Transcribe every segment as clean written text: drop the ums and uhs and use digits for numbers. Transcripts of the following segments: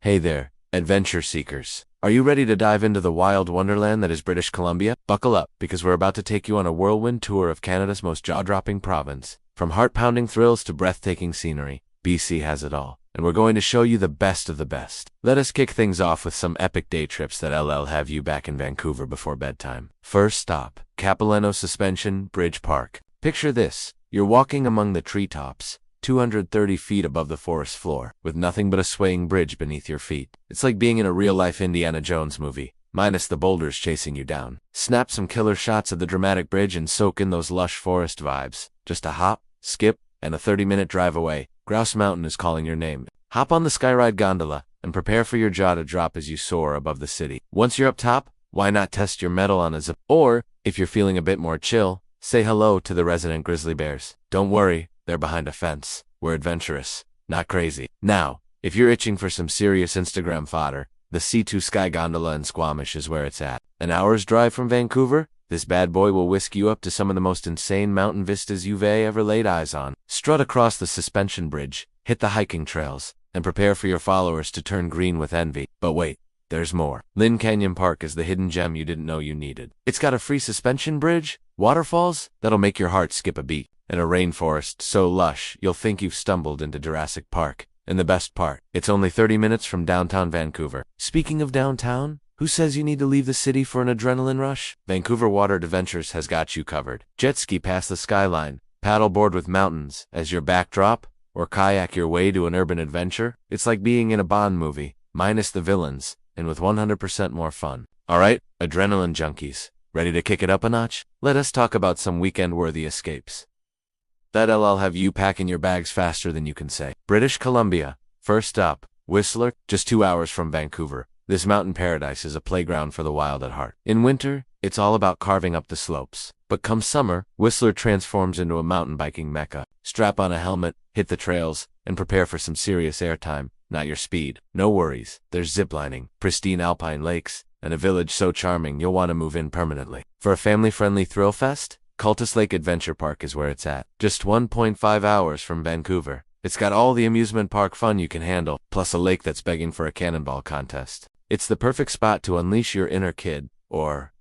Hey there, adventure seekers. Are you ready to dive into the wild wonderland that is British Columbia? Buckle up, because we're about to take you on a whirlwind tour of Canada's most jaw-dropping province. From heart-pounding thrills to breathtaking scenery, BC has it all, and we're going to show you the best of the best. Let us kick things off with some epic day trips that'll have you back in Vancouver before bedtime. First stop, Capilano Suspension Bridge Park. Picture this, you're walking among the treetops, 230 feet above the forest floor, with nothing but a swaying bridge beneath your feet. It's like being in a real-life Indiana Jones movie, minus the boulders chasing you down. Snap some killer shots of the dramatic bridge and soak in those lush forest vibes. Just a hop, skip, and a 30-minute drive away, Grouse Mountain is calling your name. Hop on the Skyride gondola and prepare for your jaw to drop as you soar above the city. Once you're up top, why not test your mettle on a zip? Or, if you're feeling a bit more chill, say hello to the resident grizzly bears. Don't worry, they're behind a fence. We're adventurous, not crazy. Now, if you're itching for some serious Instagram fodder, the C2 Sky Gondola in Squamish is where it's at. An hour's drive from Vancouver, this bad boy will whisk you up to some of the most insane mountain vistas you've ever laid eyes on. Strut across the suspension bridge, hit the hiking trails, and prepare for your followers to turn green with envy. But wait, there's more. Lynn Canyon Park is the hidden gem you didn't know you needed. It's got a free suspension bridge, waterfalls that'll make your heart skip a beat, and a rainforest so lush you'll think you've stumbled into Jurassic Park. And the best part, it's only 30 minutes from downtown Vancouver. Speaking of downtown, who says you need to leave the city for an adrenaline rush? Vancouver Water Adventures has got you covered. Jet ski past the skyline, paddleboard with mountains as your backdrop, or kayak your way to an urban adventure. It's like being in a Bond movie, minus the villains, and with 100% more fun. Alright, adrenaline junkies, ready to kick it up a notch? Let us talk about some weekend-worthy escapes that'll have you packing your bags faster than you can say. British Columbia. First up, Whistler, just 2 hours from Vancouver. This mountain paradise is a playground for the wild at heart. In winter, it's all about carving up the slopes. But come summer, Whistler transforms into a mountain biking mecca. Strap on a helmet, hit the trails, and prepare for some serious airtime, not your speed. No worries, there's ziplining, pristine alpine lakes, and a village so charming you'll want to move in permanently. For a family-friendly thrill fest, Cultus Lake Adventure Park is where it's at. Just 1.5 hours from Vancouver. It's got all the amusement park fun you can handle, plus a lake that's begging for a cannonball contest. It's the perfect spot to unleash your inner kid, or,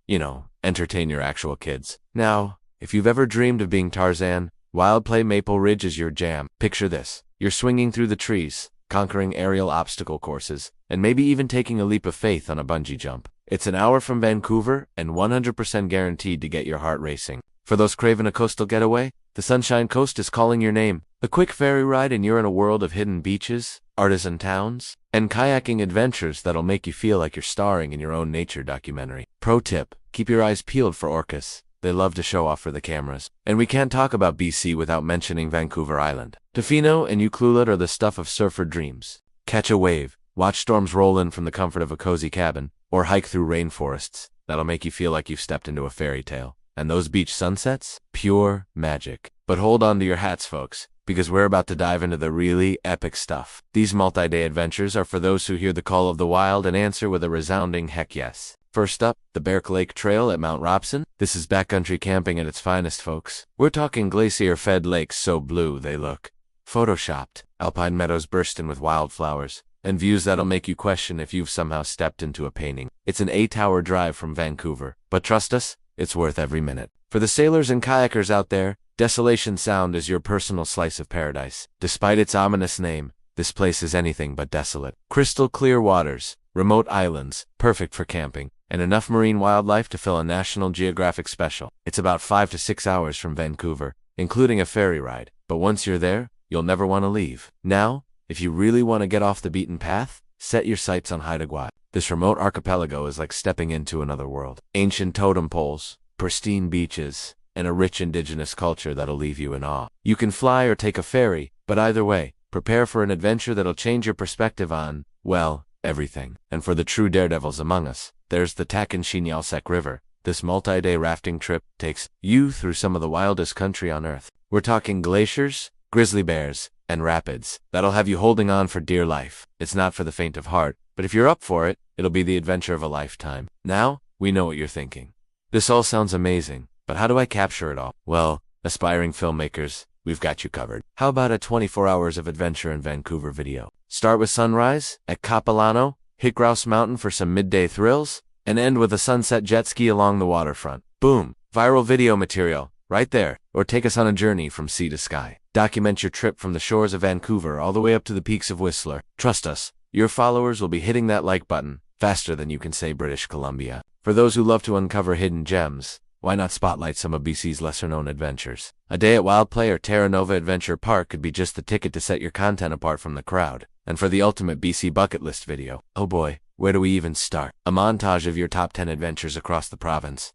entertain your actual kids. Now, if you've ever dreamed of being Tarzan, Wild Play Maple Ridge is your jam. Picture this. You're swinging through the trees, conquering aerial obstacle courses, and maybe even taking a leap of faith on a bungee jump. It's an hour from Vancouver, and 100% guaranteed to get your heart racing. For those craving a coastal getaway, the Sunshine Coast is calling your name. A quick ferry ride and you're in a world of hidden beaches, artisan towns, and kayaking adventures that'll make you feel like you're starring in your own nature documentary. Pro tip, keep your eyes peeled for orcas. They love to show off for the cameras. And we can't talk about BC without mentioning Vancouver Island. Tofino and Ucluelet are the stuff of surfer dreams. Catch a wave, watch storms roll in from the comfort of a cozy cabin, or hike through rainforests. That'll make you feel like you've stepped into a fairy tale. And those beach sunsets? Pure magic. But hold on to your hats, folks, because we're about to dive into the really epic stuff. These multi-day adventures are for those who hear the call of the wild and answer with a resounding heck yes. First up, the Bear Lake Trail at Mount Robson. This is backcountry camping at its finest, folks. We're talking glacier-fed lakes so blue they look photoshopped, alpine meadows bursting with wildflowers, and views that'll make you question if you've somehow stepped into a painting. It's an 8-hour drive from Vancouver, but trust us, it's worth every minute. For the sailors and kayakers out there, Desolation Sound is your personal slice of paradise. Despite its ominous name, this place is anything but desolate. Crystal clear waters, remote islands, perfect for camping, and enough marine wildlife to fill a National Geographic special. It's about 5 to 6 hours from Vancouver, including a ferry ride, but once you're there, you'll never want to leave. Now, if you really want to get off the beaten path, set your sights on Haida Gwaii. This remote archipelago is like stepping into another world. Ancient totem poles, pristine beaches, and a rich indigenous culture that'll leave you in awe. You can fly or take a ferry, but either way, prepare for an adventure that'll change your perspective on, well, everything. And for the true daredevils among us, there's the Takin-Shinyalsek River. This multi-day rafting trip takes you through some of the wildest country on earth. We're talking glaciers, grizzly bears, and rapids that'll have you holding on for dear life. It's not for the faint of heart, but if you're up for it, it'll be the adventure of a lifetime. Now, we know what you're thinking. This all sounds amazing, but how do I capture it all? Well, aspiring filmmakers, we've got you covered. How about a 24 hours of adventure in Vancouver video? Start with sunrise at Capilano, hit Grouse Mountain for some midday thrills, and end with a sunset jet ski along the waterfront. Boom! Viral video material, right there. Or take us on a journey from sea to sky. Document your trip from the shores of Vancouver all the way up to the peaks of Whistler. Trust us, your followers will be hitting that like button faster than you can say British Columbia. For those who love to uncover hidden gems, why not spotlight some of BC's lesser-known adventures? A day at Wild Play or Terra Nova Adventure Park could be just the ticket to set your content apart from the crowd. And for the ultimate BC bucket list video, oh boy, where do we even start? A montage of your top 10 adventures across the province,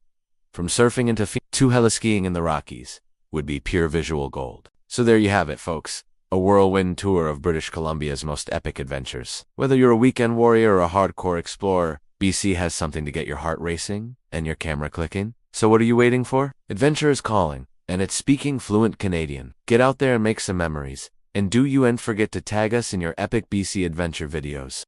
from surfing to heli-skiing in the Rockies, would be pure visual gold. So there you have it, folks. A whirlwind tour of British Columbia's most epic adventures. Whether you're a weekend warrior or a hardcore explorer, BC has something to get your heart racing and your camera clicking. So what are you waiting for? Adventure is calling, and it's speaking fluent Canadian. Get out there and make some memories. And do you forget to tag us in your epic BC adventure videos.